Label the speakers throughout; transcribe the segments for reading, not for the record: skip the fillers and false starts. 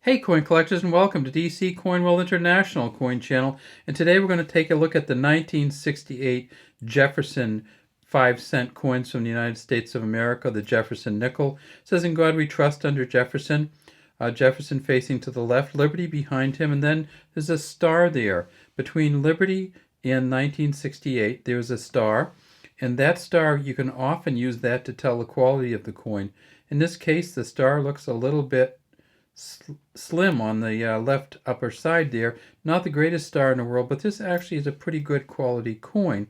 Speaker 1: Hey coin collectors, and welcome to DC Coin World International Coin Channel. And today we're going to take a look at the 1968 Jefferson 5-cent coins from the United States of America, the Jefferson nickel. It says, "In God we trust," under Jefferson. Jefferson facing to the left, Liberty behind him, and then there's a star there. Between Liberty and 1968, there's a star, and that star, you can often use that to tell the quality of the coin. In this case, the star looks a little bit slim on the left upper side there. Not the greatest star in the world, but this actually is a pretty good quality coin.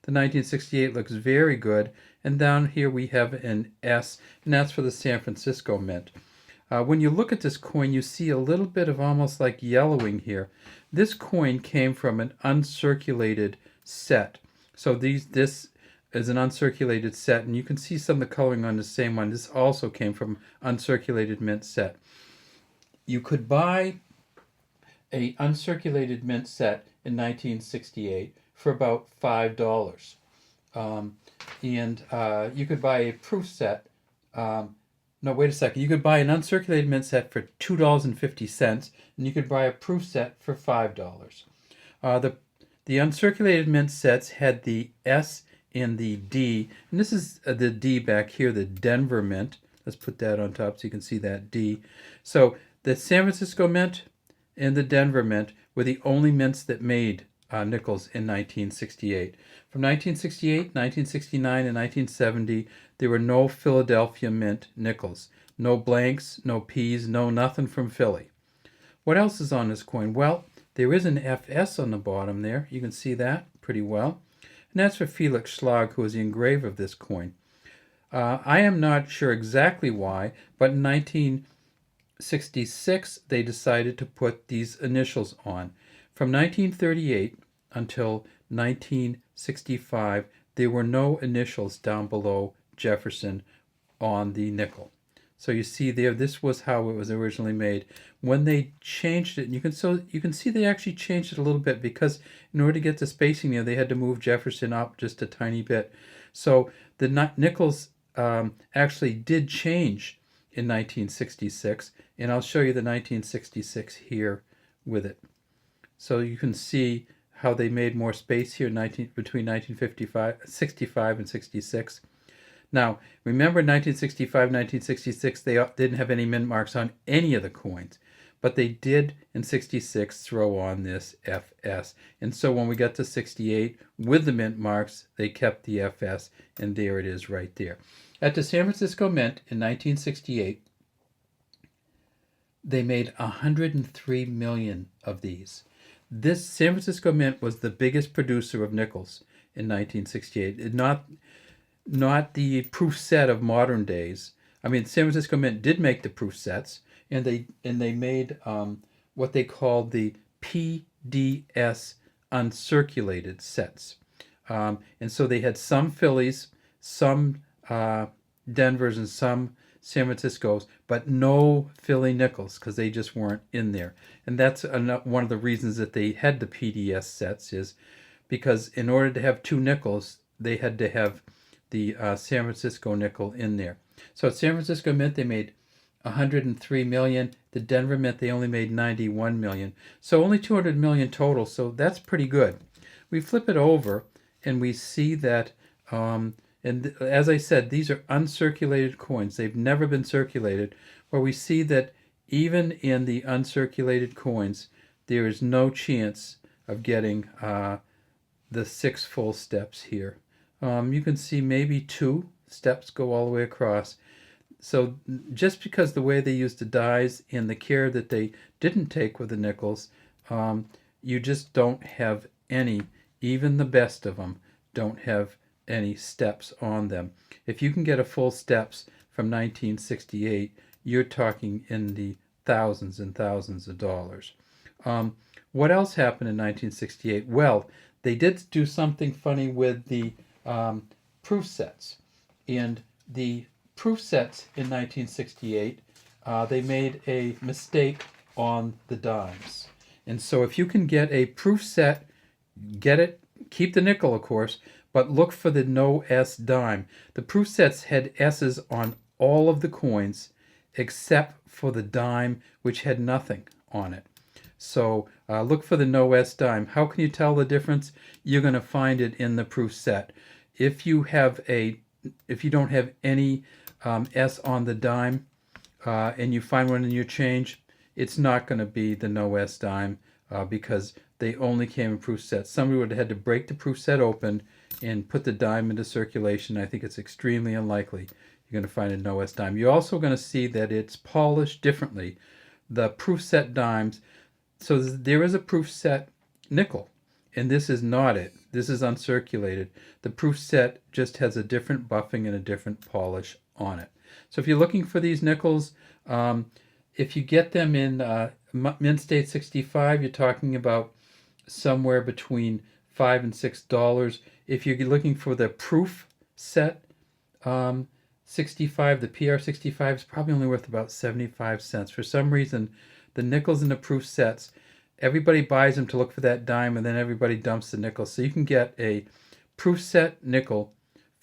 Speaker 1: The 1968 looks very good. And down here we have an S, and that's for the San Francisco Mint. When you look at this coin, you see a little bit of almost like yellowing here. This coin came from an uncirculated set. So this is an uncirculated set, and you can see some of the coloring on the same one. This also came from uncirculated mint set. You could buy a uncirculated mint set in 1968 for about $5. And you could buy a proof set. No, wait a second. You could buy an uncirculated mint set for $2.50, and you could buy a proof set for $5. The uncirculated mint sets had the S and the D, and this is the D back here, the Denver Mint. Let's put that on top so you can see that D. So the San Francisco Mint and the Denver Mint were the only mints that made nickels in 1968. From 1968, 1969, and 1970, there were no Philadelphia Mint nickels. No blanks, no P's, no nothing from Philly. What else is on this coin? Well, there is an FS on the bottom there. You can see that pretty well. And that's for Felix Schlag, who was the engraver of this coin. I am not sure exactly why, but in 1966, they decided to put these initials on. From 1938 until 1965, there were no initials down below Jefferson on the nickel. So you see there, this was how it was originally made. When they changed it, you can see they actually changed it a little bit, because in order to get the spacing there, they had to move Jefferson up just a tiny bit. So the nickels actually did change in 1966, and I'll show you the 1966 here with it. So you can see how they made more space here between 1965 and 66. Now, remember, 1965, 1966, they didn't have any mint marks on any of the coins, but they did in 66 throw on this FS. And so when we got to 68 with the mint marks, they kept the FS, and there it is right there. At the San Francisco Mint in 1968, they made 103 million of these. This San Francisco Mint was the biggest producer of nickels in 1968. Not the proof set of modern days. I mean, San Francisco Mint did make the proof sets, and they made what they called the PDS uncirculated sets. And so they had some Phillies, some Denvers, and some San Francisco's, but no Philly nickels, because they just weren't in there. And that's one of the reasons that they had the PDS sets, is because in order to have two nickels, they had to have the San Francisco nickel in there. So at San Francisco Mint, they made 103 million. The Denver Mint, they only made 91 million. So only 200 million total. So that's pretty good. We flip it over, and we see that, and as I said, these are uncirculated coins. They've never been circulated. Where we see that even in the uncirculated coins, there is no chance of getting the 6 full steps here. You can see maybe 2 steps go all the way across. So just because the way they used the dies and the care that they didn't take with the nickels, you just don't have any. Even the best of them don't have any steps on them. If you can get a full steps from 1968, you're talking in the thousands and thousands of dollars. What else happened in 1968? Well, they did do something funny with the proof sets. And the proof sets in 1968, they made a mistake on the dimes. And so if you can get a proof set, get it, keep the nickel, of course, but look for the no S dime. The proof sets had S's on all of the coins except for the dime, which had nothing on it. So look for the No S dime. How can you tell the difference? You're going to find it in the proof set. If you don't have any S on the dime, and you find one in your change, it's not going to be the No S dime because they only came in proof sets. Somebody would have had to break the proof set open and put the dime into circulation. I think it's extremely unlikely you're going to find a No S dime. You're also going to see that it's polished differently. The proof set dimes, so there is a proof set nickel, and this is not it. This is uncirculated. The proof set just has a different buffing and a different polish on it. So if you're looking for these nickels, if you get them in Mint State 65, you're talking about somewhere between $5 and $6. If you're looking for the proof set 65, the PR 65 is probably only worth about 75 cents. For some reason, the nickels in the proof sets, everybody buys them to look for that dime, and then everybody dumps the nickel. So you can get a proof set nickel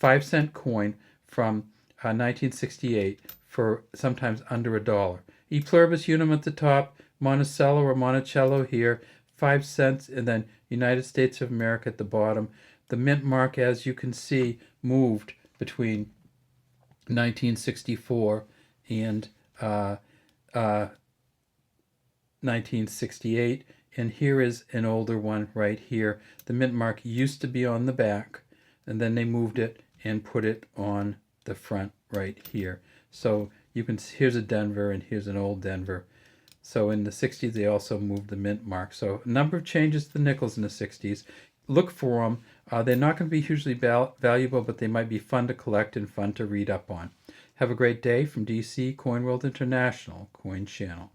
Speaker 1: 5-cent coin from 1968 for sometimes under $1. E pluribus unum at the top, Monticello or Monticello here, 5 cents, and then United States of America at the bottom. The mint mark, as you can see, moved between 1964 and 1968, and here is an older one right here. The mint mark used to be on the back, and then they moved it and put it on the front right here. So you can see, here's a Denver and here's an old Denver. So in the 60s they also moved the mint mark. So a number of changes to the nickels in the 60s. Look for them. They're not going to be hugely valuable, but they might be fun to collect and fun to read up on. Have a great day from DC Coin World International Coin Channel.